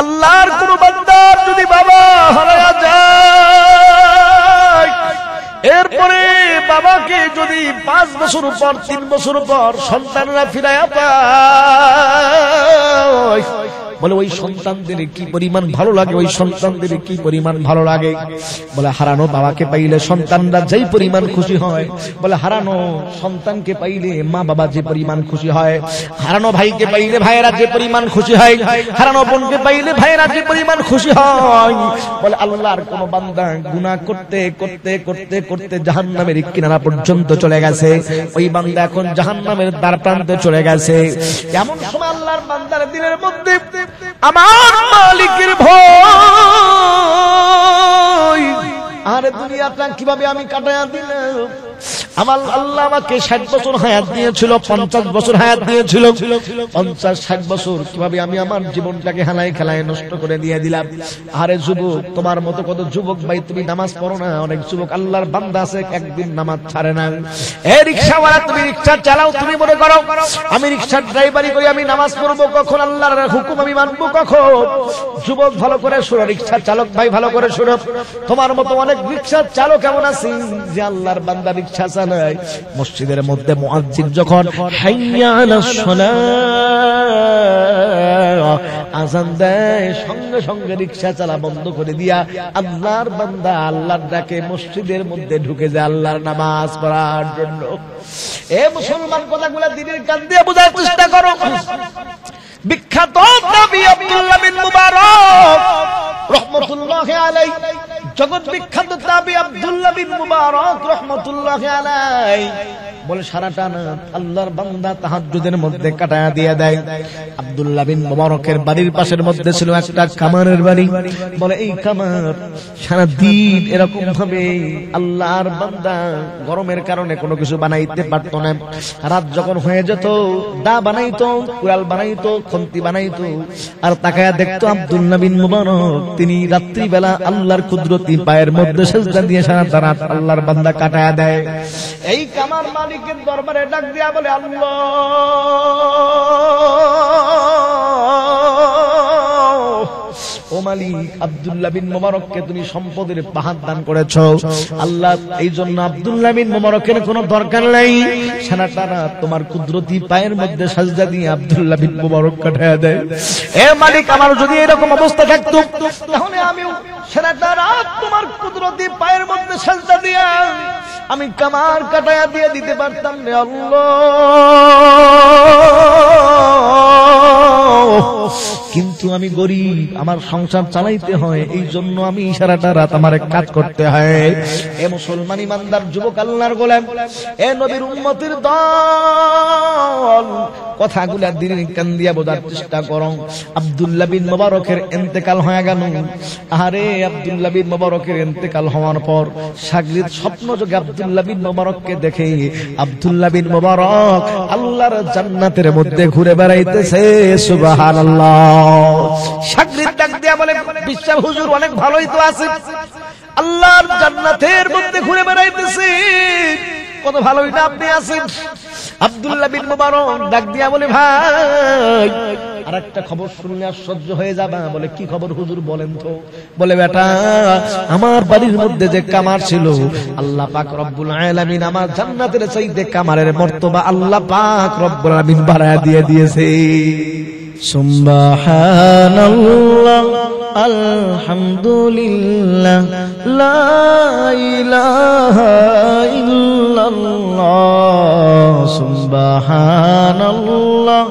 আল্লাহর কোন বান্দার যদি বাবা হারায়া যায়, এরপরে বাবাকে যদি 5 বছর পর 3 বছর পর সন্তানরা ফিরায়া পায়, বলে ওই সন্তানদের কি পরিমাণ ভালো লাগে, ওই সন্তানদের কি পরিমাণ ভালো লাগে। বলে হারানো বাবাকে পাইলে সন্তানরা যেই পরিমাণ খুশি হয়, বলে হারানো সন্তানকে পাইলে মা বাবা যে পরিমাণ খুশি হয়, হারানো ভাইকে পাইলে ভাইয়েরা যে পরিমাণ খুশি হয়, হারানো বোনকে পাইলে ভাইয়েরা যে পরিমাণ খুশি হয়। বলে আল্লাহর কোন বান্দা গুনাহ করতে করতে করতে করতে জাহান্নামের কিনারা পর্যন্ত চলে গেছে, ওই বান্দা এখন জাহান্নামের দ্বার প্রান্তে চলে গেছে। এমন সময় আল্লাহর বান্দার দিলের মধ্যে আমার মালিকের ভয়, আরে দুনিয়াটা কিভাবে আমি কাটায়া দিলাম। আমার আল্লাহ আমাকে 60 বছর হায়াত দিয়েছিল, 50 বছর হায়াত দিয়েছিল, 50-60 বছর কিভাবে আমি আমার জীবনটাকে হেলায় খেলায় নষ্ট করে দিয়ে দিলাম। আরে যুবক, তোমার মতো কত যুবক ভাই তুমি নামাজ পড়ো না, অনেক যুবক আল্লাহর বান্দা আছে একদিন নামাজ ছাড়ে না। এই রিকশাওয়ালা, তুমি রিকশা চালাও, তুমি মনে করো আমি রিকশার ড্রাইভারি করি, আমি নামাজ পড়বো কখন, আল্লাহর হুকুম আমি মানবো কখন। যুবক ভালো করে শোনো, রিকশা চালক ভাই ভালো করে শোনো, তোমার মতো অনেক রিকশার চালক কেমন আছে যে আল্লাহর বান্দা রিকশা চালায়। মসজিদের মধ্যে মুয়াজ্জিন যখন হাইয়া আলাস সালাহ আযান দেয়, সঙ্গে সঙ্গে রিকশা চালা বন্ধ করে দিয়া আল্লাহর বান্দা আল্লাহর ডাকে মসজিদের মধ্যে ঢুকে যায় আল্লাহর নামাজ পড়ার জন্য। এ মুসলমান, কথাগুলো দিনের কান দিয়ে বোঝার চেষ্টা করো। বিখ্যাত নবী আব্দুল্লাহ বিন মুবারক রাহমাতুল্লাহি আলাইহি, জগৎ বিখ্যাত তাবি আব্দুল্লাহ বিন মুবারক রাহমাতুল্লাহি আলাইহি বলে সারাটা রাত আল্লাহর বান্দা তাহাজ্জুদের মধ্যে কাটায়া দিয়ে দেয়। আব্দুল্লাহ বিন মুবারকের বাড়ির পাশের মধ্যে ছিল একটা কামারের বাড়ি। বলে এই কামার সারা দিন এরকম ভাবে আল্লাহর বান্দা গরমের কারণে কোনো কিছু বানাইতে পারতো না। রাত যখন হয়ে যেত দা বানাইতো, কুড়াল বানাইতো, খন্তি বানাইতো, আর তাকায়া দেখতো আব্দুল্লাহ বিন মুবারক তিনি রাত্রি বেলা আল্লাহর কুদরতি পায়ের মধ্যে সিজদা দিয়ে সারাটা রাত আল্লাহর বান্দা কাটায়া দেয়। এই কামার মালিকের দরবারে ডাক দিয়া বলে, আল্লাহ ও মালিক, আব্দুল্লাহ বিন মুবারককে তুমি সম্পদের পাহাড় দান করেছ আল্লাহ, এই জন্য আব্দুল্লাহ বিন মুবারকের কোনো দরকার নাই, সারাটা রাত তোমার কুদরতি পায়ের মধ্যে সাজদা দিয়ে আব্দুল্লাহ বিন মুবারক কাটায়া দেয়। এ মালিক, আমার যদি এরকম অবস্থা থাকতো তাহলে আমিও সারাটা রাত তোমার কুদরতি পায়ের মধ্যে সাজদা দিয়া আমি কামার কাটায়া দিয়ে দিতে পারতাম রে আল্লাহ। কিন্তু আমি গরিব, আমার সংসার চালাইতে হয়, এই জন্য আমি সারাটা রাত আমার কাজ করতে হয়। এ মুসলমান ইমানদার যুবক আল্লাহর গোলাম, এ নবীর উম্মতের দল, কথাগুলা দিনের কান দিয়া বোঝার চেষ্টা করো। আব্দুল্লাহ বিন মুবারকের ইন্তেকাল হয়ে গেল। আরে আব্দুল্লাহ বিন মুবারকের ইন্তেকাল হওয়ার পর শাগরিদ স্বপ্ন যোগে আব্দুল্লাহ বিন মুবারককে দেখে আব্দুল্লাহ বিন মুবারক আল্লাহর জান্নাতের মধ্যে ঘুরে বেড়াইতেছে। সুবহানাল্লাহ। শাগরিদ ডাক দিয়া বলে, বিশ্বাস হুজুর অনেক ভালোই তো আছে, আল্লাহর জান্নাতের মধ্যে ঘুরে বেড়াইতেছে, কত ভালোই না আপনি আছেন। আব্দুল্লাহ বিন মুবারক ডাক দিয়া বলে, ভাই আর একটা খবর শুনলে আশ্চর্য হয়ে যাবা। বলে কি খবর হুজুর বলেন তো। বলে বেটা, আমার বাড়ির মধ্যে যে কামার ছিল আল্লাহ পাক রব্বুল আলামিন আমার জান্নাতের চাইতে কামারের মর্তবা আল্লাহ পাক রব্বুল আলামিন বাড়ায়া দিয়ে দিয়েছে। সুবহানাল্লাহ, আলহামদুলিল্লাহ, লা ইলাহা ইল্লাল্লাহ, সুবহানাল্লাহ,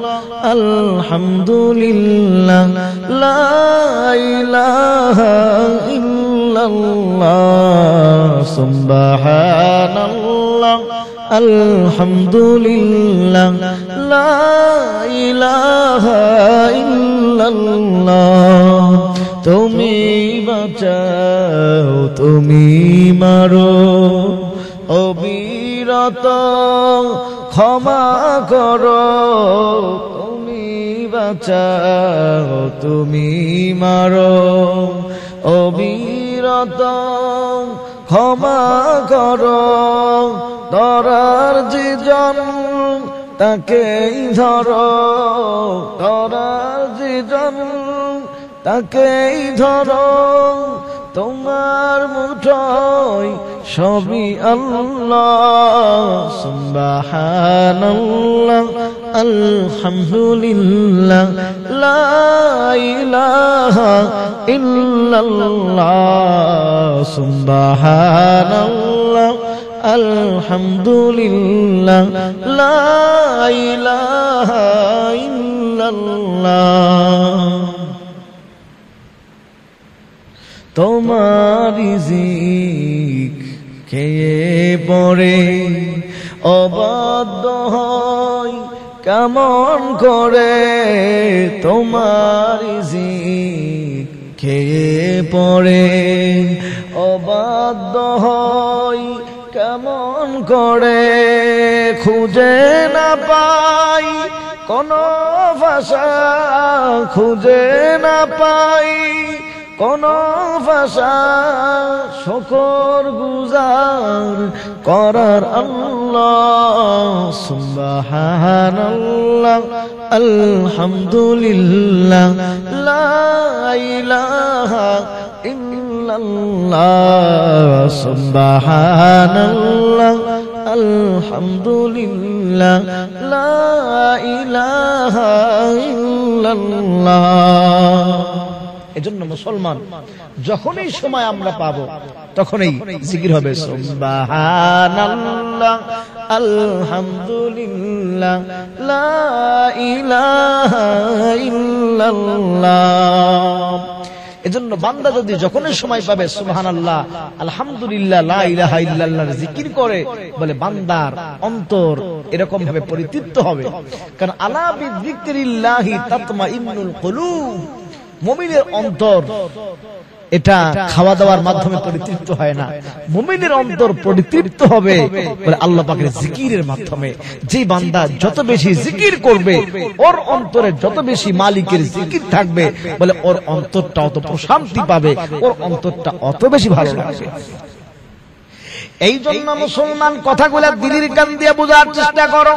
আলহামদুলিল্লাহ, লা ইলাহা ইল্লাল্লাহ, সুবহানাল্লাহ, আলহামদুলিল্লাহ, লা ইলাহা ইল্লাল্লাহ। তুমি বাঁচাও, তুমি মারো, অবিরত ক্ষমা করো। তুমি বাঁচাও, তুমি মারো, অবিরত ক্ষমা করো। ধরার যে জন তাকেই ধরো, ধরার যে জন তাকেই ধরো তোমার মুঠোয়, সবই আল্লাহ। সুবহানাল্লাহ আলহামদুলিল্লাহ লা ইলাহা ইল্লাল্লাহ। সুবহানাল্লাহ আলহামদুলিল্লাহ লা ইলাহা ইল্লাল্লাহ। তোমার রিজিক খেয়ে পড়ে অবাধ্য হয় কেমন করে, তোমার রিজিক খেয়ে পড়ে অবাধ্য হয় কেমন করে, খুঁজে না পাই কোনো ভাষা, খুঁজে না পাই কোনো ভাষা, শুকর গুজার করার আল্লাহ। সুবহানাল্লাহ আলহামদুলিল্লাহ লা ইলাহা ইল্লাল্লাহ। সুবহানাল্লাহ আলহামদুলিল্লাহ লা ইলাহা ইল্লাল্লাহ। এজন্য মুসলমান যখনই সময় আমরা পাবো তখনই জিকির হবে সুবহানাল্লাহ আলহামদুলিল্লাহ লা ইলাহা ইল্লাল্লাহ। এজন্য বান্দা যদি যখনই সময় পাবে সুবহানাল্লাহ আলহামদুলিল্লাহ লা ইলাহা ইল্লাল্লাহর জিকির করে, বলে বান্দার অন্তর এরকম ভাবে পরিতৃপ্ত হবে। কারণ আলা বিযিকরিল্লাহি তাতমাইন্নুল কুলুব, মুমিনের অন্তর এটা খাওয়া দাওয়ার মাধ্যমে পরিতৃপ্ত হয় না, মুমিনের অন্তর পরিতৃপ্ত হবে বলে আল্লাহ পাকের জিকিরের মাধ্যমে। যে বান্দা যত বেশি জিকির করবে ওর অন্তরে যত বেশি মালিকের জিকির থাকবে, বলে ওর অন্তরটা অত প্রশান্তি পাবে, ওর অন্তরটা অত বেশি ভালো লাগবে। এই জন্য মুসলমান কথাগুলা দিলির কান দিয়ে বোঝার চেষ্টা করো।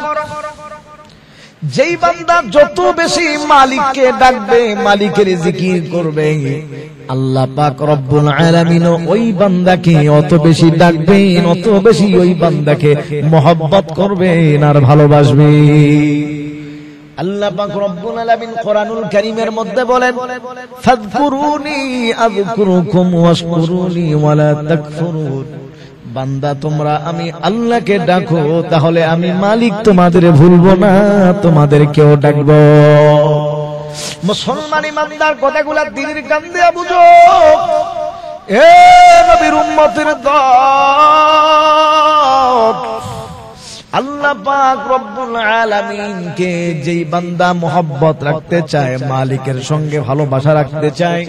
যেই বান্দা যত বেশি মালিককে ডাকবে, মালিকের জিকির করবে, আল্লাহ পাক রব্বুল আলামিন ওই বান্দাকে অত বেশি ডাকবেন, অত বেশি ওই বান্দাকে মহব্বত করবেন আর ভালোবাসবেন। আল্লাহ পাক রব্বুল আলামিন কোরআনুল কারীমের মধ্যে বলেন, ফাযকুরুনি আযকুরুকুম ওয়াশকুরুনি ওয়ালা তাকফুরুন। বান্দা তোমরা আমি আল্লাহকে ডাকো, তাহলে আমি মালিক তোমাদের ভুলবো না, তোমাদেরকেও ডাকবো। মুসলমান ইমানদার কথাগুলা দিনের কান দিয়ে বুঝো। এ নবীর উম্মতের দল, আল্লাহ পাক রব্বুল আলামিনকে যেই বান্দা মোহাব্বত রাখতে চায়, মালিকের সঙ্গে ভালোবাসা রাখতে চায়,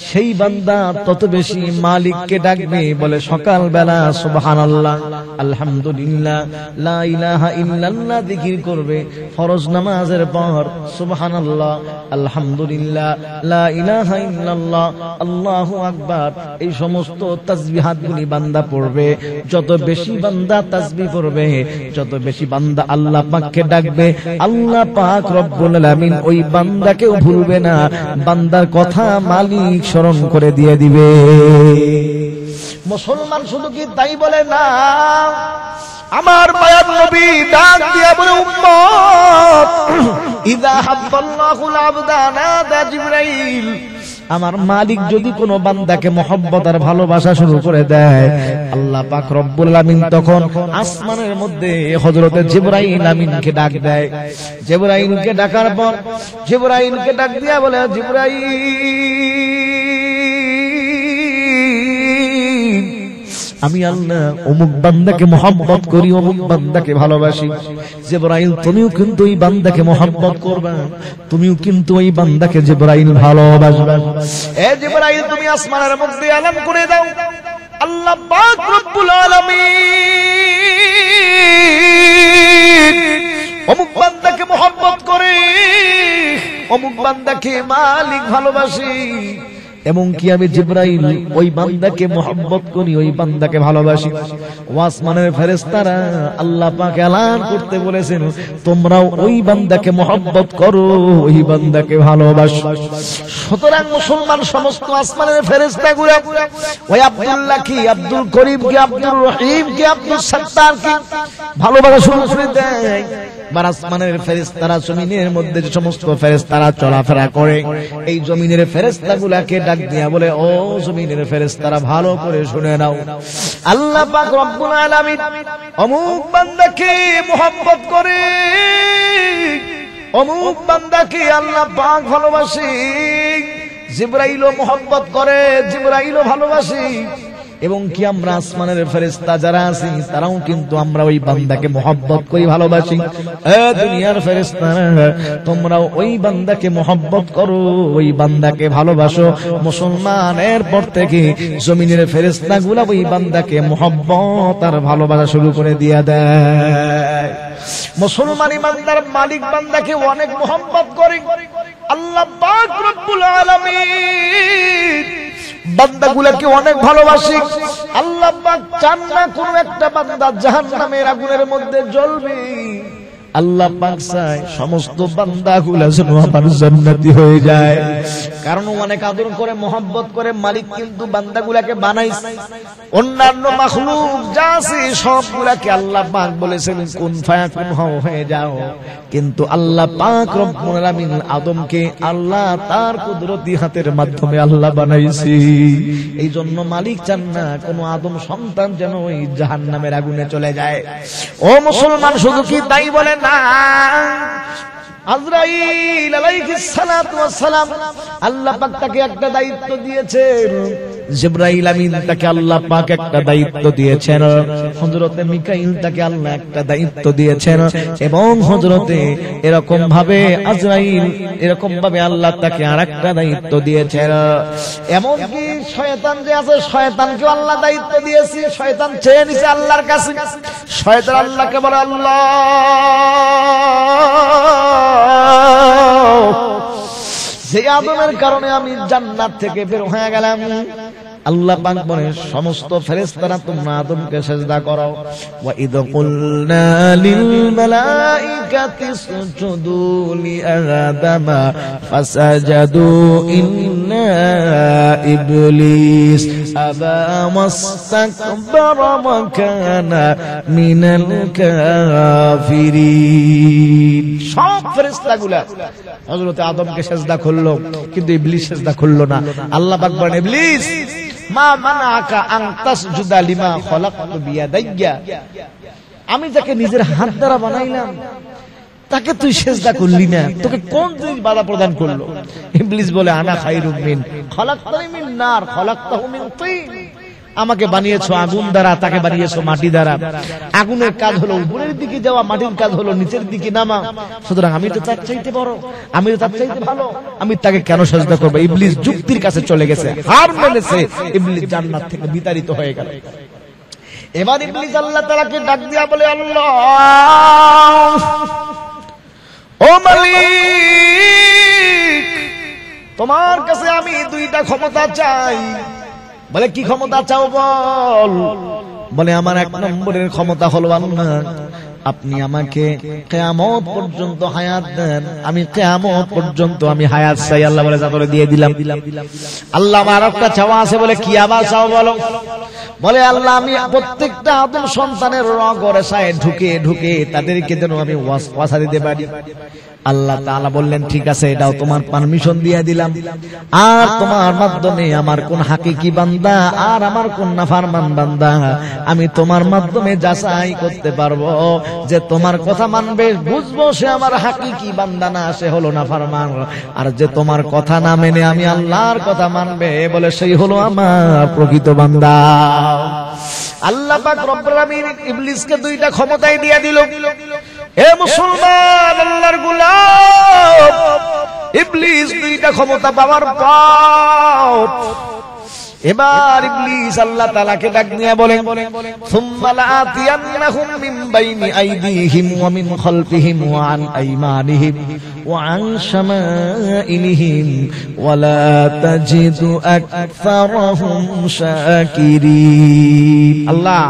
সেই বান্দা তত বেশি মালিককে ডাকবে। বলে সকাল বেলা সুবহানাল্লাহ আলহামদুলিল্লাহ লা ইলাহা ইল্লাল্লাহ জিকির করবে, ফরজ নামাজের পর সুবহানাল্লাহ আলহামদুলিল্লাহ লা ইলাহা ইল্লাল্লাহ আল্লাহু আকবার, এই সমস্ত তাসবিহাতগুলি বান্দা পড়বে। যত বেশি বান্দা তাসবিহ পড়বে, যত বেশি বান্দা আল্লাহ পাককে ডাকবে, আল্লাহ পাক রব্বুল আলামিন ওই বান্দাকেও ভুলবে না, বান্দার কথা মালিক স্মরণ করে দিয়ে দিবে। মুসলমান শুধু কি তাই বলে না, আমার মায়ার নবী ডাক দিয়া বলে, উম্মত ইযা হাব্বাল্লাহুল আবদা নাদা জিবরাইল। আমার মালিক যদি কোন বান্দাকে মহব্বত আর ভালোবাসা শুরু করে দেয়, আল্লাহ পাক রব্বুল আলামিন তখন আসমানের মধ্যে হযরতে জিবরাইল আমিনকে ডাক দেয়। জিবরাইলকে ডাকার পর জিবরাইলকে ডাক দিয়া বলে, জিবরাইল আমি আল্লাহ অমুক বান্দাকে মহব্বত করি, অমুক বান্দাকে ভালোবাসি। জিবরাইল তুমিও কিন্তু এই বান্দাকে মহব্বত করবে, তুমিও কিন্তু এই বান্দাকে জিবরাইল ভালোবাসবে। এ জিবরাইল তুমি আসমানের মধ্যে এলান করে দাও, আল্লাহ পাক রব্বুল আলামিন অমুক বান্দাকে মহব্বত করে, অমুক বান্দাকে মালিক ভালোবাসি। এবং কি আমি জিবরাইল ওই বান্দাকে মহব্বত করি, ওই বান্দাকে ভালোবাসি। আসমানের ফেরেশতারা আল্লাহ পাক এলান করতে বলেছেন তোমরাও ওই বান্দাকে মহব্বত করো, ওই বান্দাকে ভালোবাসো। সুতরাং মুসলমান সমস্ত আসমানের ফেরেশতাগুলো ওই আব্দুল্লাহ কি, আব্দুল করিম কি, আব্দুর রহিম কি, আব্দুল সত্তার কি ভালোবাসা শুরু করে দেয়। আসমানের ফেরেশতারা জমিনের মধ্যে যে সমস্ত ফেরেশতারা চলাফেরা করে, এই জমিনের ফেরেশতাগুলোকে ডাক দিয়া বলে ও জমিনের ফেরেশতারা ভালো করে শুনে নাও, আল্লাহ পাক রব্বুল আলামিন অমুক বান্দাকে মুহাব্বত করে, অমুক বান্দাকে আল্লাহ পাক ভালোবাসে, জিবরাইলও মুহাব্বত করে, জিবরাইলও ভালোবাসে। এবং কি আমরা আসমানের ফেরেশতা যারা আছি তারাও কিন্তু আমরা ওই বান্দাকে মুহাব্বত করি, ভালোবাসি। এ দুনিয়ার ফেরেশতারা তোমরাও ওই বান্দাকে মুহাব্বত করো, ওই বান্দাকে ভালোবাসো। মুসলমানের পর থেকে জমিনের ফেরেশতাগুলো ওই বান্দাকে মুহাব্বত আর ভালোবাসা শুরু করে দিয়া দেয়। মুসলমান ইমানদার মালিক বান্দাকে অনেক মুহাব্বত করে। আল্লাহ পাক রব্বুল আলামিন বান্দাগুলোকে অনেক ভালোবাসি। আল্লাহ পাক চান না কোন একটা বান্দা জাহান্নামের আগুনের মধ্যে জ্বলবে। আল্লাহ পাক চায় সমস্ত বান্দাগুলো যেন আমার জান্নাতি হয়ে যায়। কারণ অনেক আদর করে মহব্বত করে মালিক কিন্তু বান্দাগুলোকে বানাইছে। অন্যান্য মাখলুক যা আছে সবগুলোকে আল্লাহ পাক বলেছেন কুন ফায়াকুন হয়ে যাও, কিন্তু আল্লাহ পাক রব্বুল আলামিন আদমকে আল্লাহ তার কুদরতি হাতের মাধ্যমে আল্লাহ বানাইছে। এই জন্য মালিক চান না কোন আদম সন্তান যেন ওই জাহান্নামের আগুনে চলে যায়। ও মুসলমান, শুধু কি তাই বলেন না, আজরাইল আলাইহিস সালাতু ওয়াস সালাম আল্লাহ পাক তাকে একটা দায়িত্ব দিয়েছেন, জিবরাইল আমিন তাকে আল্লাহ পাক একটা দায়িত্ব দিয়েছেন, হযরতে মিকাইল তাকে আল্লাহ একটা দায়িত্ব দিয়েছেন, এবং হযরতে এরকম ভাবে আজরাইল এরকম ভাবে আল্লাহ তাকে আরেকটা দায়িত্ব দিয়েছেন। এমন কি শয়তান যে আছে শয়তানকে আল্লাহ দায়িত্ব দিয়েছে। শয়তান চেয়ে নিছে আল্লাহর কাছে। শয়তান আল্লাহকে বলে আল্লাহ যে আদমের কারণে আমি জান্নাত থেকে বের হয়ে গেলাম, আল্লাহ পাক বলে সমস্ত ফেরেশতারা তোমরা আদমকে সিজদা করো। ওয়া ইদ কুলনা লিল মালাইকাতি ইসজুদু লি আদামা ফাসাজাদু ইল্লা ইবলিস আবা ওয়াস্তাকবারা ওয়া কানা মিনাল কাফিরিন। সব ফেরেশতাগুলা হযরত আদমকে সিজদা করলো, কিন্তু ইবলিস সিজদা করলো না। আল্লাহ পাক বলেন ইবলিস মা মানাকা আন তাসজুদা লিমা খলাকতু বিয়াদাইয়া, আমি যাকে নিজের হাত দ্বারা বানাইলাম তাকে তুই সিজদা করলি না, তোকে কোন জিনিস বাধা প্রদান করলো? ইবলিস বলে আনা খায়রুম মিন খলাকতানি মিন নার খলাকতাহু মিন তিন, আমাকে বানিয়েছো আগুন দ্বারা, তাকে বানিয়েছো মাটি দ্বারা। আগুনের কাজ হলো উপরের দিকে যাওয়া, মাটির কাজ হলো নিচের দিকে নামা। সুতরাং আমি তো তার চাইতে বড়, আমি তো তার চাইতে ভালো, আমি তাকে কেন সিজদা করব? ইবলিস যুক্তির কাছে চলে গেছে, হার মেনেছে। ইবলিস জান্নাত থেকে বিতাড়িত হয়ে গেল। এবার ইবলিস আল্লাহ তাআলাকে ডাক দিয়া বলে আল্লাহ ও মালিক, তোমার কাছে আমি দুইটা ক্ষমতা চাই। বলে কি ক্ষমতা চাও বল? বলে আমার এক নম্বরের ক্ষমতা হলো আল্লাহ আপনি আমাকে কিয়ামত পর্যন্ত হায়াত দেন, আমি কিয়ামত পর্যন্ত আমি হায়াত চাই। আল্লাহ বলে তাহলে দিয়ে দিলাম। আল্লাহ আমার একটা চাওয়া আছে। বলে কি আবার চাও বলো? বলে আল্লাহ আমি প্রত্যেকটা আদম সন্তানের রগরেশায় ঢুকে ঢুকে তাদেরকে যেন আমি ওয়াসওয়াসা দিতে পারি। আল্লাহ তাআলা বললেন ঠিক আছে, এটাও তোমার পারমিশন দিয়ে দিলাম। আর তোমার মাধ্যমে আমার কোন হাকিকি বান্দা আর আমার কোন নাফরমান বান্দা আমি তোমার মাধ্যমে যাচাই করতে পারবো যে তোমার কথা মানবে, বুঝবো সে আমার হাকিকি বান্দা না, সে হলো নাফরমান। আর যে তোমার কথা না মেনে আমি আল্লাহর কথা মানবে বলে সেই হলো আমার প্রকৃত বান্দা। আল্লাহ পাক রব্বুল আলামিন ইবলিসকে দুইটা ক্ষমতাই দিয়ে দিল। এ মুসলমান আল্লাহর গোলাম, ইবলিস দুইটা ক্ষমতা পাওয়ার পর এবার ইবলিস আল্লাহ তাআলাকে ডাক নিয়ে বলেন, সুম্মা লাআতিয়ান্নাহুম মিন বাইনি আইদিহিম ওয়া মিন খালফিহিম ওয়া আন আইমানিহিম ওয়া আন শামাইলিহিম ওয়া লা তাজিদু আকসারাহুম শাকিরিন। আল্লাহ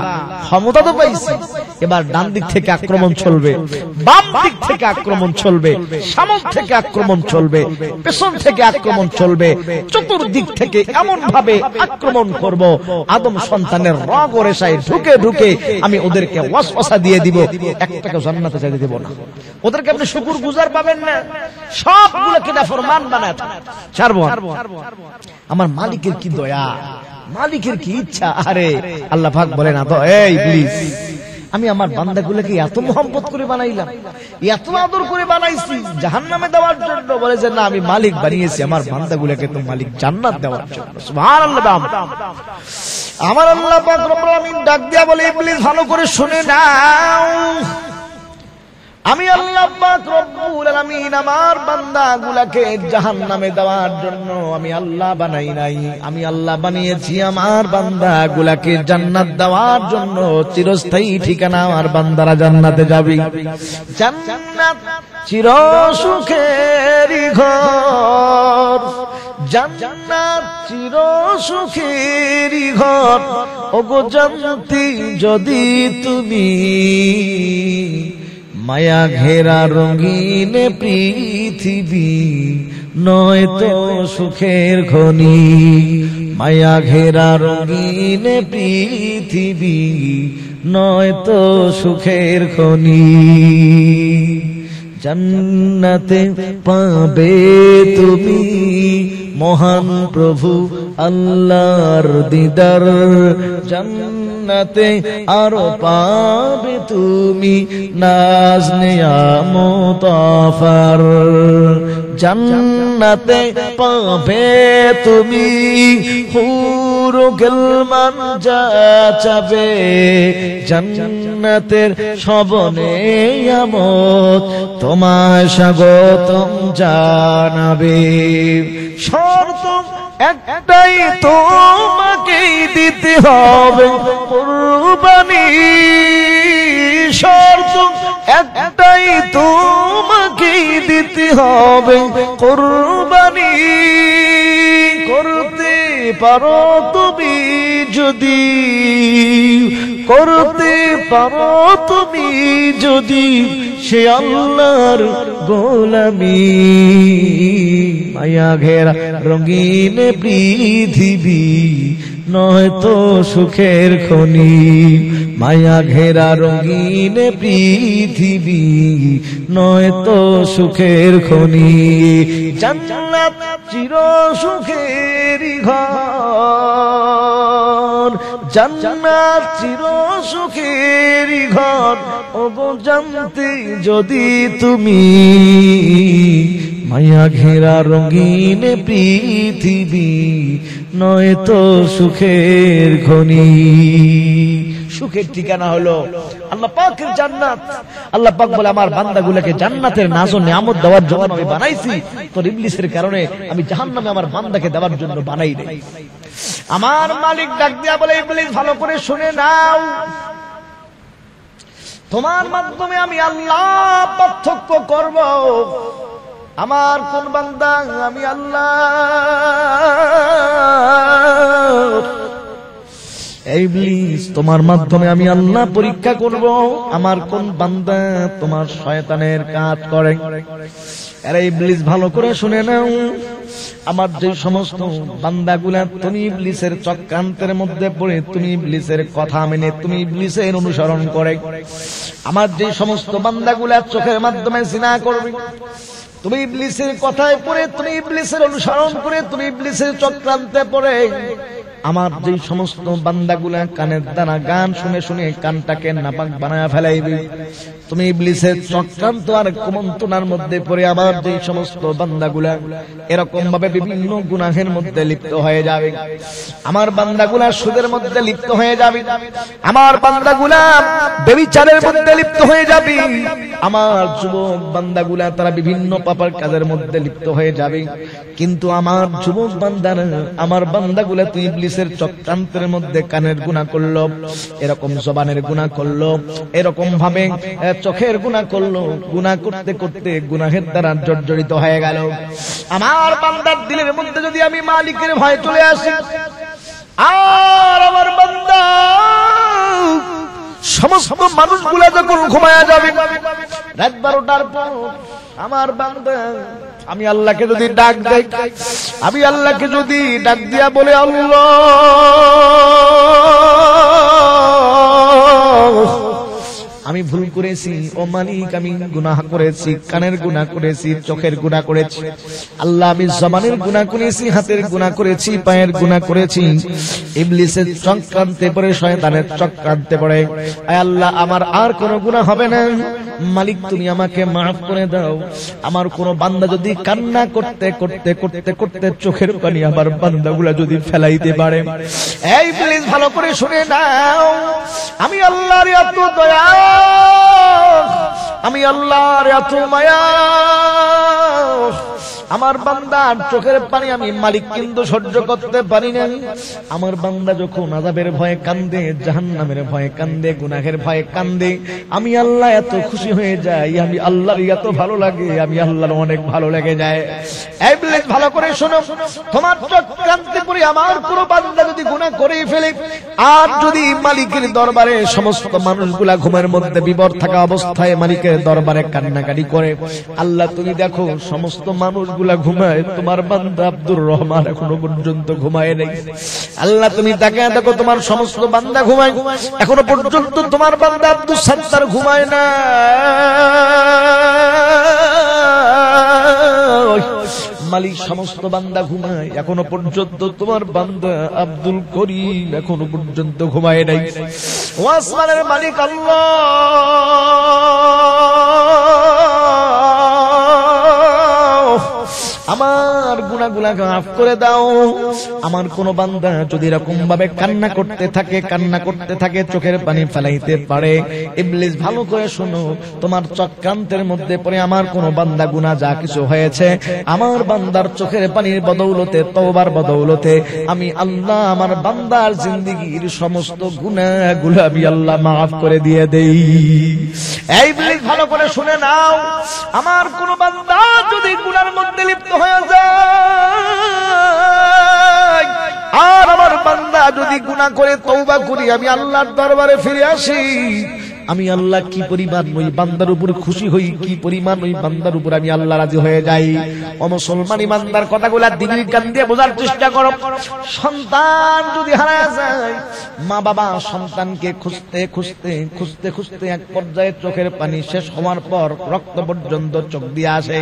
ক্ষমতা তো পাইছি, এবার ডান দিক থেকে আক্রমণ চলবে, বাম দিক থেকে আক্রমণ চলবে, সামনে থেকে আক্রমণ চলবে, পেছন থেকে আক্রমণ চলবে, চতুর্দিক থেকে এমন ভাবে আক্রমণ করব, আদম সন্তানের রগ ও রেশায় ঢুকে ঢুকে আমি ওদেরকে ওয়াসওয়াসা দিয়ে দিব, একটাকে জান্নাতে যেতে দেব না। ওদেরকে আপনি শুকরগুজার পাবেন না, সবগুলোকে নাফরমান বানায় ছাড়বো। আমার মালিকের কি দয়া, মালিকের কি ইচ্ছা। আরে আল্লাহ পাক বলে না তো, এই ইবলিস আমি আমার বান্দাগুলোকে এত মোহাম্মত করে বানাইলাম, এত আদর করে বানাইছি জাহান্নামে দেওয়ার জন্য? বলে যে না, আমি মালিক বানিয়েছি আমার বান্দাগুলোকে তো মালিক জান্নাত দেওয়ার জন্য। সুবহানাল্লাহ। আমার আল্লাহ পাক রব্বুল আলামিন ডাক দিয়া বলে, ইবলিস ভালো করে শুনে নাও, আমি আল্লাহ পাক রব্বুল আলামিন আমার বান্দাগুলোকে জাহান্নামে দেওয়ার জন্য আমি আল্লাহ বানাই নাই, আমি আল্লাহ বানিয়েছি আমার বান্দাগুলোকে জান্নাত দেওয়ার জন্য। চিরস্থায়ী ঠিকানা আমার বান্দারা জান্নাতে যাবে। জান্নাত চির সুখের ঘর, জান্নাত চির সুখের ঘর। ওগো জান্নাতি যদি তুমি মায়া ঘেরা রঙিন পৃথিবী নয় তো সুখের খনি, মায়া ঘেরা রঙিন পৃথিবী নয় তো সুখের খনি। জান্নাতে পাবে তুমি মহান প্রভু আল্লাহর দিদার, জান্নাতে আরো পাবে তুমি নাজ নিয়ামত আফার, জান্নাতে পাবে তুমি হুর গিলমান যা চাবে, জান্নাতের সব নিয়ামত তোমায় স্বাগতম জানাবে। শর্ত একটাই, তোমাকেই দিতে হবে কুরবানি, শর্ত একটাই, তোমাকেই দিতে হবে কুরবানি। করতে পারো তুমি যদি, করতে পারো তুমি যদি সে আল্লাহর গোলামি, মায়া ঘেরা রঙিন পৃথিবী নয় তো সুখের খনি, মায়া ঘেরা রঙিন পৃথিবী নয় তো সুখের খনি। জান্নাত চির সুখের ঘর, জান্নাত চির সুখের ঘর। ওগো জানতে যদি তুমি মায়া ঘেরা রঙিন পৃথিবী নয় তো সুখের খনি। সুখের ঠিকানা হলো আল্লাহ পাকের জান্নাত। আল্লাহ পাক বলে আমার বান্দাগুলোকে জান্নাতের নাজ ও নিয়ামত দেওয়ার জন্য আমি বানাইছি, তো ইবলিসের কারণে আমি জাহান্নামে আমার বান্দাকে দেওয়ার জন্য বানাই নাই। আমার মালিক ডাক দিয়া বলে, ইবলিস ভালো করে শুনে নাও, তোমার মাধ্যমে আমি আল্লাহ পার্থক্য করব আমার কোন বান্দা আমি আল্লাহ। ইবলিস তোমার মাধ্যমে আমি আল্লাহ পরীক্ষা করব আমার কোন বান্দা তোমার শয়তানের কাজ করে। আরে ইবলিস ভালো করে শুনে নাও, আমার যে সমস্ত বান্দাগুলা তুমি ইবলিসের চক্রান্তের মধ্যে পড়ে তুমি ইবলিসের কথা মেনে তুমি ইবলিসের অনুসরণ করে, আমার যে সমস্ত বান্দাগুলা চোখের মাধ্যমে জিনা করবে, তুমি ইবলিসের কথায় পড়ে তুমি ইবলিসের অনুসরণ করে তুমি ইবলিসের চক্রান্তে পড়ে, আমার যে সমস্ত বান্দাগুলা কানের দ্বারা গান শুনে শুনে কানটাকে নাপাক বানায় ফেলাইবে, তুমি ইবলিসের চক্রান্ত আর কুমন্ত্রণার মধ্যে পড়ে আমার যে সমস্ত বান্দাগুলা এরকম ভাবে বিভিন্ন গুনাহের মধ্যে লিপ্ত হয়ে যাবে, আমার বান্দাগুলা সুদের মধ্যে লিপ্ত হয়ে যাবে, আমার বান্দাগুলা ব্যভিচারের মধ্যে লিপ্ত হয়ে যাবে, আমার যুবক বান্দাগুলা তারা বিভিন্ন পাপার কাজের মধ্যে লিপ্ত হয়ে যাবে। কিন্তু আমার যুবক বান্দারা আমার বান্দাগুলা তুই ইবলিস ইবলিসের চক্রান্তের মধ্যে কানের গুনাহ করলো, এরকম জবানের গুনাহ করলো, এরকম ভাবে চোখের গুনাহ করলো। গুনাহ করতে করতে গুনাহের দ্বারা জর্জরিত হয়ে গেল। আমার বান্দার দিলের মধ্যে যদি আমি মালিকের ভয় চলে আসি, আর আমার বান্দা সমস্ত মানুষগুলা যখন ঘুমায়া যাবে রাত 12টার পর, আমার বান্দা আমি আল্লাহকে যদি ডাক দেই, আমি আল্লাহকে যদি ডাক দিয়া বলে আল্লাহ আমি ভুল করেছি, ও মালিক আমি গুনাহ করেছি, কানের গুনাহ করেছি, চোখের গুনাহ করেছি, আল্লাহ আমি জবানের গুনাহ করেছি, হাতের গুনাহ করেছি, পায়ের গুনাহ করেছি, ইবলিসের চক্রান্তে পড়ে, শয়তানের চক্রান্তে পড়ে, আয় আল্লাহ আমার আর কোনো গুনাহ হবে না, মালিক তুমি আমাকে মাফ করে দাও। আমার কোন বান্দা যদি কান্না করতে করতে করতে করতে চোখের পানি আমার বান্দাগুলা যদি ফেলাইতে পারে, এই প্লিজ ভালো করে শুনে নাও, আমি আল্লাহর এত দয়া, আমি আল্লাহর এত মায়া, আমার বান্দার চোখের পানি আমি মালিক কিন্তু সহ্য করতে পারি না। আমার বান্দা যখন আযাবের ভয়ে কান্দে, জাহান্নামের ভয়ে কান্দে, গুনাহের ভয়ে কান্দে, আমি আল্লাহ এত খুশি হয়ে যাই, আমি আল্লাহর এত ভালো লাগে, আমি আল্লাহর অনেক ভালো লেগে যায়। এই প্লিজ ভালো করে শোনো, তোমার চক্রান্তে পড়ে আমার পুরো বান্দা যদি গুনাহ করে ফেলে, আর যদি মালিকের দরবারে সমস্ত মানুষগুলা ঘুমের মধ্যে বিবর থাকা অবস্থায় মালিকের দরবারে কান্নাকাটি করে, আল্লাহ তুমি দেখো সমস্ত মানুষ গুলা ঘুমায়, তোমার বান্দা আব্দুর রহমান এখনো পর্যন্ত ঘুমায় নাই। আল্লাহ তুমি তাকায় দেখো তোমার সমস্ত বান্দা ঘুমায়, এখনো পর্যন্ত তোমার বান্দা আব্দুল সাত্তার ঘুমায় না। মালিক সমস্ত বান্দা ঘুমায়, এখনো পর্যন্ত তোমার বান্দা আব্দুল করিম এখনো পর্যন্ত ঘুমায় নাই। ও আসমানের মালিক আল্লাহ, আমার গুনাহগুলো মাফ করে দাও। আমার কোন বান্দা যদি এরকম ভাবে কান্না করতে থাকে, চোখের পানি ফেলাইতে পারে, ইবলিস ভালো করে শোনো, তোমার চক্রান্তের মধ্যে পড়ে আমার কোন বান্দা গুনাহ যা কিছু হয়েছে, আমার বান্দার চোখের পানির বদৌলতে, তওবার বদৌলতে আমি আল্লাহ আমার বান্দার জিন্দেগীর সমস্ত গুনাহগুলো আমি আল্লাহ মাফ করে দিয়ে দেই। এই ইবলিস ভালো করে শুনে নাও, আমার কোন বান্দা যদি গুনার মধ্যে লিপ্ত হয়ে যায়, আর আমার বান্দা যদি গুনাহ করে তওবা করি, আমি আল্লাহর দরবারে ফিরে আসি, আমি আল্লাহ কি পরিমাণ ওই বান্দার উপর খুশি হই, কি পরিমাণ ওই বান্দার উপর আমি আল্লাহ রাজি হয়ে যাই। ও মুসলমান ইমানদার কথাগুলা দিনের কান দিয়ে বোঝার চেষ্টা করো। সন্তান যদি হারায় যায়, মা বাবা সন্তানকে খুঁজতে খুঁজতে খুঁজতে খুঁজতে এক পর্যায়ে চোখের পানি শেষ হওয়ার পর রক্ত পর্যন্ত চোখ দিয়ে আসে,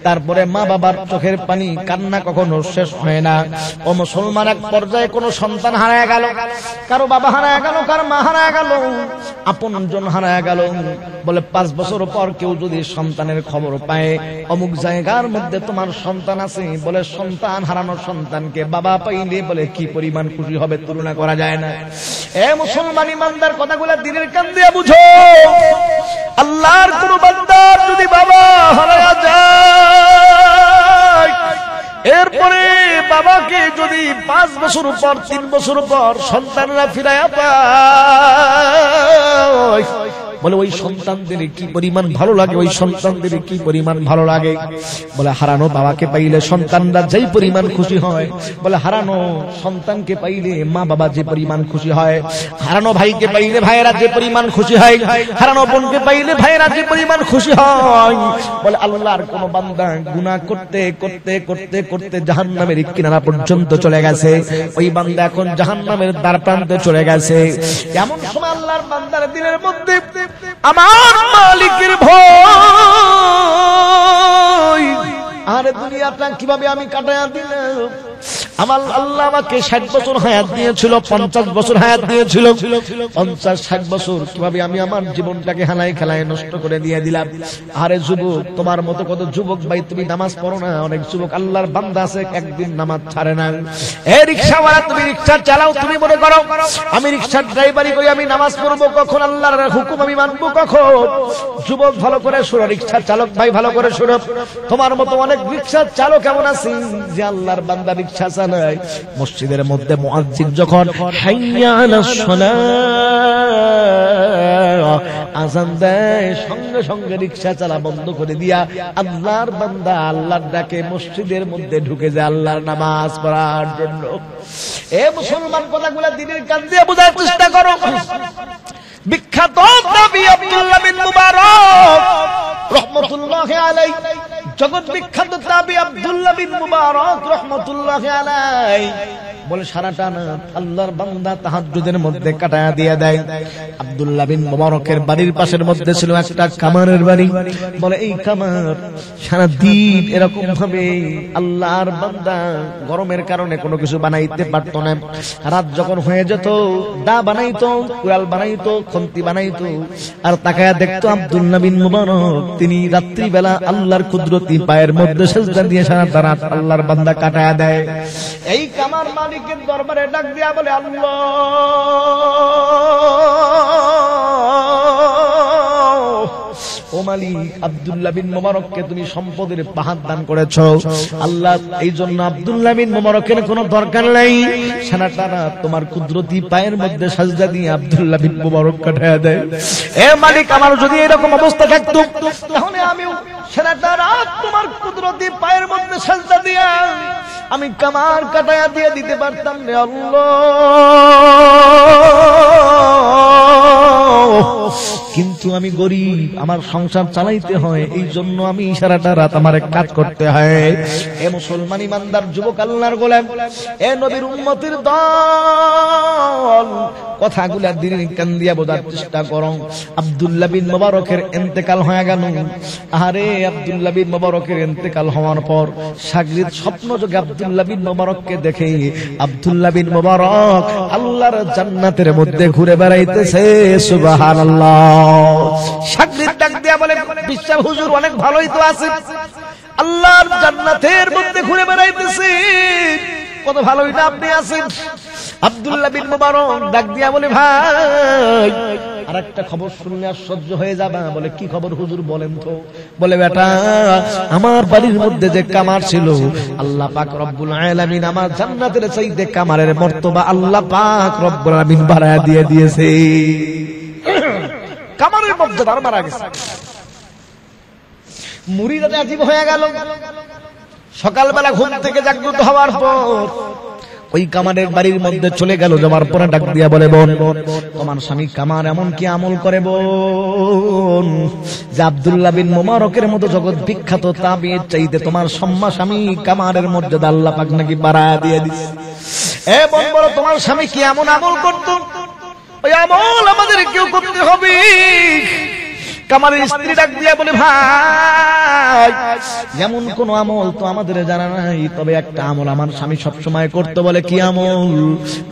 তারপরে মা বাবার চোখের পানি কান্না কখনো শেষ হয় না। ও মুসলমান এক পর্যায়ে কোন সন্তান হারায় গেল, কারো বাবা হারায় গেল, কারো মা হারায় গেল, আপনজন হারায় গেল, বলে 5 বছর পর কেউ যদি সন্তানের খবর পায়, অমুক জায়গার মধ্যে তোমার সন্তান আছে, বলে সন্তান হারানোর সন্তানকে বাবা পাইলে বলে কি পরিমাণ খুশি হবে তুলনা করা যায় না। এ মুসলমান ইমানদার কথাগুলা দিনের কান দিয়ে বুঝো। আল্লাহর কোন বান্দার যদি বাবা হারায় যায়, এরপরে বাবাকে যদি 5 বছর পর 3 বছর পর সন্তানরা ফিরায়া পায়, বলে ওই সন্তানদের কি পরিমাণ ভালো লাগে, ওই সন্তানদের কি পরিমাণ ভালো লাগে। বলে হারানো বাবাকে পাইলে সন্তানরা যেই পরিমাণ খুশি হয়, বলে হারানো সন্তানকে পাইলে মা বাবা যে পরিমাণ খুশি হয়, হারানো ভাইকে পাইলে ভাইয়েরা যে পরিমাণ খুশি হয়, হারানো বোনকে পাইলে ভাইয়েরা যে পরিমাণ খুশি হয়। বলে আল্লাহর কোন বান্দা গুনাহ করতে করতে করতে করতে জাহান্নামের কিনারা পর্যন্ত চলে গেছে, ওই বান্দা এখন জাহান্নামের দ্বার প্রান্তে চলে গেছে। এমন সময় আল্লাহর বান্দার দিলের মধ্যে আমার মালিকের ভয়, আরে দুনিয়াটা কিভাবে আমি কাটায়া দিলাম। আমার আল্লাহ আমাকে 60 বছর হায়াত দিয়েছিল, 50 বছর হায়াত দিয়েছিল, 50-60 বছর কিভাবে আমি আমার জীবনটাকে হানায় খেলায় নষ্ট করে দিয়ে দিলাম। আরে যুবক, তোমার মতো কত যুবক ভাই তুমি নামাজ পড়ো না, অনেক যুবক আল্লাহর বান্দা আছে একদিন নামাজ ছাড়ে না। এই রিকশাওয়ালা, তুমি রিকশা চালাও, তুমি মনে করো আমি রিকশার ড্রাইভারি করি, আমি নামাজ পড়বো কখন, আল্লাহর হুকুম আমি মানবো কখন। যুবক ভালো করে শোনো, রিকশা চালক ভাই ভালো করে শোনো, তোমার মতো অনেক অনেক রিকশা চালক কেমন আছে যে আল্লাহর বান্দা রিকশা চালায়, মসজিদের মধ্যে মুয়াজ্জিন যখন হাইয়া আলাস সালাহ আযান দেয়, সঙ্গে সঙ্গে রিকশা চালা বন্ধ করে দিয়া আল্লাহর বান্দা আল্লাহর ডাকে মসজিদের মধ্যে ঢুকে যায় আল্লাহর নামাজ পড়ার জন্য। এ মুসলমান, কথাগুলো দিনের কান দিয়ে বোঝার চেষ্টা করো। বিখ্যাত নবী আব্দুল্লাহ বিন মুবারক রাহমাতুল্লাহি আলাইহি, জগৎ বিখ্যাত তাবী আব্দুল্লাহ বিন মুবারক রাহমাতুল্লাহি আলাইহি বলে সারাটা রাত আল্লাহর বান্দা তাহাজ্জুদের মধ্যে কাটায়া দিয়ে দেয়। আব্দুল্লাহ বিন মুবারকের বাড়ির পাশের মধ্যে ছিল একটা কামারের বাড়ি। বলে এই কামার সারা দিন এরকম ভাবে আল্লাহর বান্দা গরমের কারণে কোনো কিছু বানাইতে পারতো না। রাত যখন হয়ে যেত দা বানাইতো, কুড়াল বানাইতো, খন্তি বানাইতো, আর তাকায়া দেখতো আব্দুল্লাহ বিন মুবারক তিনি রাত্রি বেলা আল্লাহর কুদরতি পায়ের মধ্যে সিজদা দিয়ে সারাটা রাত আল্লাহর বান্দা কাটায়া দেয়। এই কামার মালিকের দরবারে ডাক দিয়া বলে, আল্লাহ ও মালিক, আব্দুল্লাহ বিন মুবারককে তুমি সম্পদের পাহাড় দান করেছো আল্লাহ, এই জন্য আব্দুল্লাহ বিন মুবারকের কোনো দরকার নাই, সারাটা রাত তোমার কুদরতি পায়ের মধ্যে সাজদা দিয়ে আব্দুল্লাহ বিন মুবারক কাটায়া দেয়। এ মালিক, আমার যদি এরকম অবস্থা থাকতো তাহলে আমিও সারাটা রাত তোমার কুদরতি পায়ের মধ্যে সাজদা দিয়া আমি কামার কাটায়া দিয়ে দিতে পারতাম রে আল্লাহ। কিন্তু আমি গরিব, আমার সংসার চালাইতে হয়, এই জন্য আমি সারাটা রাত আমার কাজ করতে হয়। এ মুসলমান ইমানদার যুবক আল্লাহর গোলাম, এ নবীর উম্মতের দল, কথাগুলা দিনের কান দিয়া বোঝার চেষ্টা করো। আব্দুল্লাহ বিন মুবারকের ইন্তেকাল হয়ে গেল। আরে আব্দুল্লাহ বিন মুবারকের ইন্তেকাল হওয়ার পর শাগরিদ স্বপ্ন যোগে আব্দুল্লাহ বিন মুবারককে দেখে আব্দুল্লাহ বিন মুবারক আল্লাহর জান্নাতের মধ্যে ঘুরে বেড়াইতেছে। সুবহানাল্লাহ। শাগরিদ ডাক দিয়া বলে, বিশ্বাস হুজুর অনেক ভালোই তো আছে, আল্লাহর জান্নাতের মধ্যে ঘুরে বেড়াইতেছে, কত ভালোই না আপনি আছেন। আব্দুল্লাহ বিন মুবারক ডাক দিয়া বলে, ভাই আরেকটা খবর শুনলে আশ্চর্য হয়ে যাবে। বলে কি খবর হুজুর বলেন তো। বলে বেটা, আমার বাড়ির মধ্যে যে কামার ছিল আল্লাহ পাক রব্বুল আলামিন আমার জান্নাতের চাইতে কামারের মর্তবা আল্লাহ পাক রব্বুল আলামিন বাড়ায়া দিয়ে দিয়েছে। কামারের মর্যাদা মারা গেছে। মুরিদরা আজীব হয়ে গেল। সকালবেলা ঘুম থেকে জাগ্রত হওয়ার পর ওই কামারের বাড়ির মধ্যে চলে গেল। যাওয়ার পরে ডাক দিয়া বলে, বোন তোমার স্বামী কামার এমন কি আমল করে বোন যে আব্দুল্লাহ বিন মুবারকের মতো জগৎ বিখ্যাত তাবিঈর চাইতে তোমার স্বামী কামারের মর্যাদা আল্লাহ পাক নাকি বাড়ায়া দিয়ে দিয়েছে। এ বোন বলো, তোমার স্বামী কি এমন আমল করত? ওই আমল আমাদের কেউ করতে হবে। কামারের স্ত্রী ডাক দিয়া বলে, ভাই যেমন কোন আমল তো আমাদের জানা নাই, তবে একটা আমল আমার স্বামী সবসময় করতো। বলে কি আমল?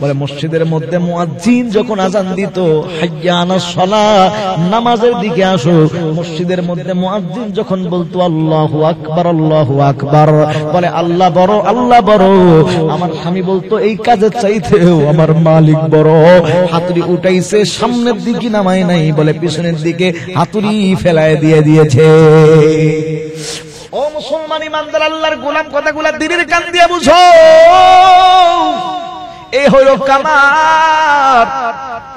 বলে মসজিদের মধ্যে মুয়াজ্জিন যখন আযান দিত, হাইয়া আলাস সালাহ, নামাজের দিকে আসো, মসজিদের মধ্যে মুয়াজ্জিন যখন বলতো আল্লাহু আকবার আল্লাহু আকবার, বলে আল্লাহ বড় আল্লাহ বড়, আমার স্বামী বলতো এই কাজের চাইতেও আমার মালিক বড়। হাতুড়ি উঠাইছে, সামনের দিকে নামায় নাই, বলে পিছনের দিকে হাতুড়ি ফেলায় দিয়ে দিয়েছে। ও মুসলমান ইমানদার আল্লাহর গোলাম, কথাগুলা দিনের কান দিয়ে বুঝো। এই হলো কামার।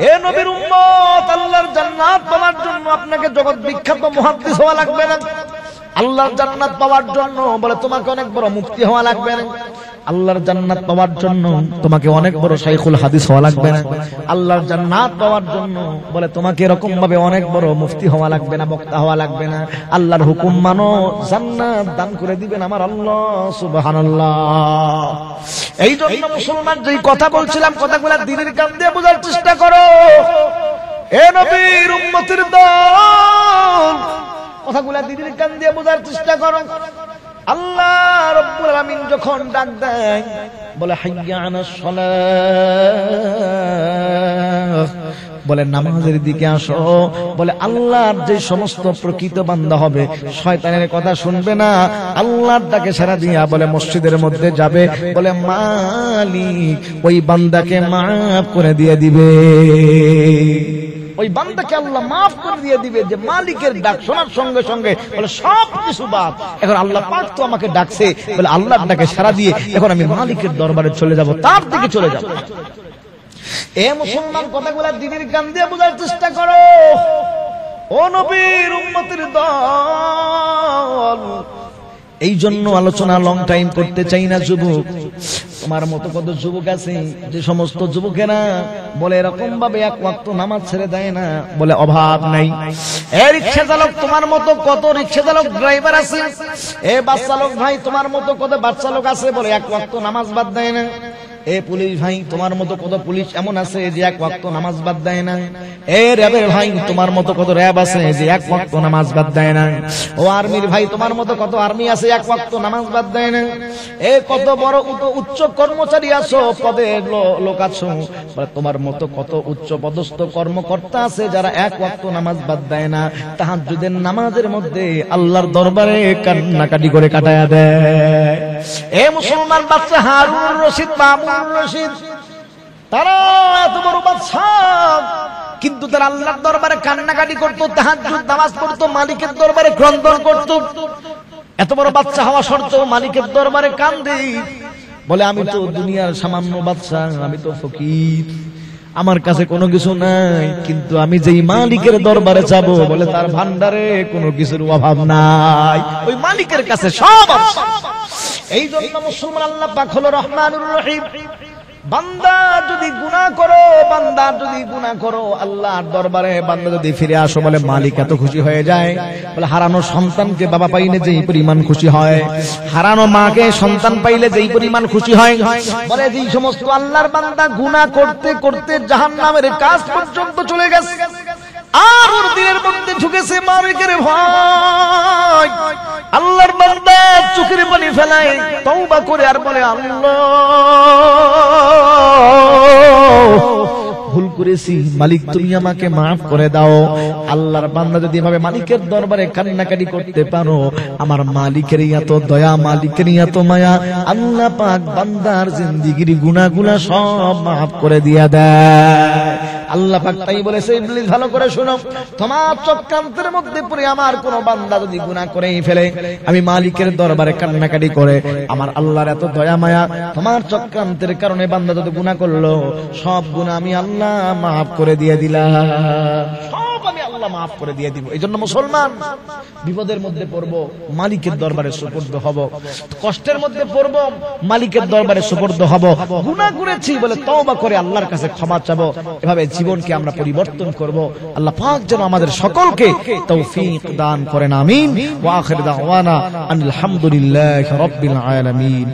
এ নবীর উম্মত, আল্লাহর জান্নাত পাওয়ার জন্য আপনাকে জগৎ বিখ্যাত মুহাদ্দিস হওয়া লাগবে না। আল্লাহর জান্নাত পাওয়ার জন্য বলে তোমাকে অনেক বড় মুফতি হওয়া লাগবে না। আল্লাহর জান্নাত পাওয়ার জন্য তোমাকে অনেক বড় শাইখুল হাদিস হওয়া লাগবে না। আল্লাহর জান্নাত পাওয়ার জন্য বলে তোমাকে এরকম ভাবে অনেক বড় মুফতি হওয়া লাগবে না, বক্তা হওয়া লাগবে না। আল্লাহর হুকুম মানো, জান্নাত দান করে দিবেন আমার আল্লাহ। সুবহানাল্লাহ। এই জন্য মুসলমান যেই কথা বলছিলাম, কথাগুলা দিনের কান দিয়ে বোঝার চেষ্টা করো। এ নবীর উম্মতের দল, কথাগুলা দিনের কান দিয়ে বোঝার চেষ্টা করো। আল্লাহ রাব্বুল আলামিন যখন ডাক দেয়, বলে হাইয়া আলাস সালাহ, বলে নামাজের দিকে আসো, বলে আল্লাহর যে সমস্ত প্রকৃত বান্দা হবে শয়তানের কথা শুনবে না, আল্লাহর ডাকে সাড়া দিয়া বলে মসজিদের মধ্যে যাবে, বলে মালিক ওই বান্দাকে মাফ করে দিয়ে দিবে। ওই বান্দাকে আল্লাহ মাফ করে দিয়ে দিবে যে মালিকের ডাক শোনার সঙ্গে সঙ্গে বলে সব কিছু বাদ, এখন আল্লাহ পাক তো আমাকে ডাকছে, বলে আল্লাহর ডাকে সাড়া দিয়ে এখন আমি মালিকের দরবারে চলে যাব, তার দিকে চলে যাব। এ মুসলমান, কথাগুলো দিদির কান দিয়ে বোঝার চেষ্টা করো। ও নবীর উম্মতের দল, এই জন্য আলোচনা লং টাইম করতে চাই না। যুবক, তোমার মতো কত যুবক আছে যে সমস্ত যুবকেরা বলে এরকম ভাবে এক ওয়াক্ত নামাজ ছেড়ে দেয় না, বলে অভাব নাই। এ রিক্সা চালক, তোমার মতো কত রিক্সা চালক ড্রাইভার আছে। এ বাস চালক ভাই, তোমার মতো কত বাস চালক আছে বলে এক ওয়াক্ত নামাজ বাদ দেয় না। এ পুলিশ ভাই, তোমার মতো কত পুলিশ এমন আছে যে এক ওয়াক্ত নামাজ বাদ দেয় না। এ র্যাবের ভাই, তোমার মতো কত র্যাব আছে যে এক ওয়াক্ত নামাজ বাদ দেয় না। ও আর্মির ভাই, তোমার মতো কত আর্মি আছে এক ওয়াক্ত নামাজ বাদ দেয় না। এ কত বড় উচ্চ কর্মচারী আছো, পদে লোক আছো, তোমার মতো কত উচ্চ পদস্থ কর্মকর্তা আছে যারা এক ওয়াক্ত নামাজ বাদ দেয় না। তাহাজ্জুদের নামাজের মধ্যে আল্লাহর দরবারে কান্নাকাটি করে কাটায়া দেয়। এ মুসলমান বাচ্চা হারুন রশিদ, মামুন রশিদ, তারা এত বড় বাদশা, কিন্তু তারা আল্লাহর দরবারে কান্নাকাটি করত, তাহাজ্জুদ নামাজ পড়তো, মালিকের দরবারে ক্রন্দন করত। এত বড় বাদশা হওয়া সত্ত্বেও মালিকের দরবারে কান্দে, বলে আমি তো দুনিয়ার সামান্য বাদশা, আমি তো ফকির, আমার কাছে কোনো কিছু নাই, কিন্তু আমি যেই মালিকের দরবারে যাব বলে তার ভান্ডারে কোনো কিছুর অভাব নাই, ওই মালিকের কাছে সব আছে। এই জন্য মুসলমান, আল্লাহ পাক হলো রহমানুর রহিম। বান্দা যদি গুনাহ করো, আল্লাহর দরবারে বান্দা যদি ফিরে আসো, বলে মালিক এত খুশি হয়ে যায়। বলে হারানো সন্তানকে বাবা পাইলে যেই পরিমাণ খুশি হয়, হারানো মাকে সন্তান পাইলে যেই পরিমাণ খুশি হয়, বলে যেই সমস্ত আল্লাহর বান্দা গুনাহ করতে করতে জাহান্নামের কাজ পর্যন্ত চলে গেছে, আর ওর দিনের মধ্যে ঢুকেছে মালিকের ভয়, আল্লাহর বান্দা চোখের পানি ফেলায়, তওবা করে আর বলে আল্লাহ ভুল করেছি, মালিক তুমি আমাকে মাফ করে দাও। আল্লাহর বান্দা যদি এভাবে মালিকের দরবারে কান্নাকাটি করতে পারো, আমার মালিকের এত দয়া, মালিকের এত মায়া, আল্লাহ পাক বান্দার জিন্দেগির গুনাহগুলো সব মাফ করে দিয়া দেয়। আল্লাহ পাক তাই বলেছে, ইবলিস ভালো করে শোনো, তোমার চক্রান্তের মধ্যে পড়ে আমার কোন বান্দা যদি গুনাহ করেই ফেলে, আমি মালিকের দরবারে কান্নাকাটি করে, আমার আল্লাহর এত দয়া মায়া, তোমার চক্রান্তের কারণে বান্দা যদি গুনাহ করলো, সব গুনাহ আমি আল্লাহ মাফ করে দিয়ে দিলাম, সব আমি আল্লাহ মাফ করে দিয়ে দিব। এই জন্য মুসলমান, বিপদের মধ্যে পড়বো, মালিকের দরবারে সুপর্দ হব, কষ্টের মধ্যে পড়বো, মালিকের দরবারে সুপর্দ হব, গুনাহ করেছি বলে তওবা করে আল্লাহর কাছে ক্ষমা চাবো, এভাবে জীবনকে আমরা পরিবর্তন করব। আল্লাহ পাক যেন আমাদের সকলকে তৌফিক দান করেন, আমিন। ওয়া আখির দাওয়ানা আলহামদুলিল্লাহি রাব্বিল আলামিন।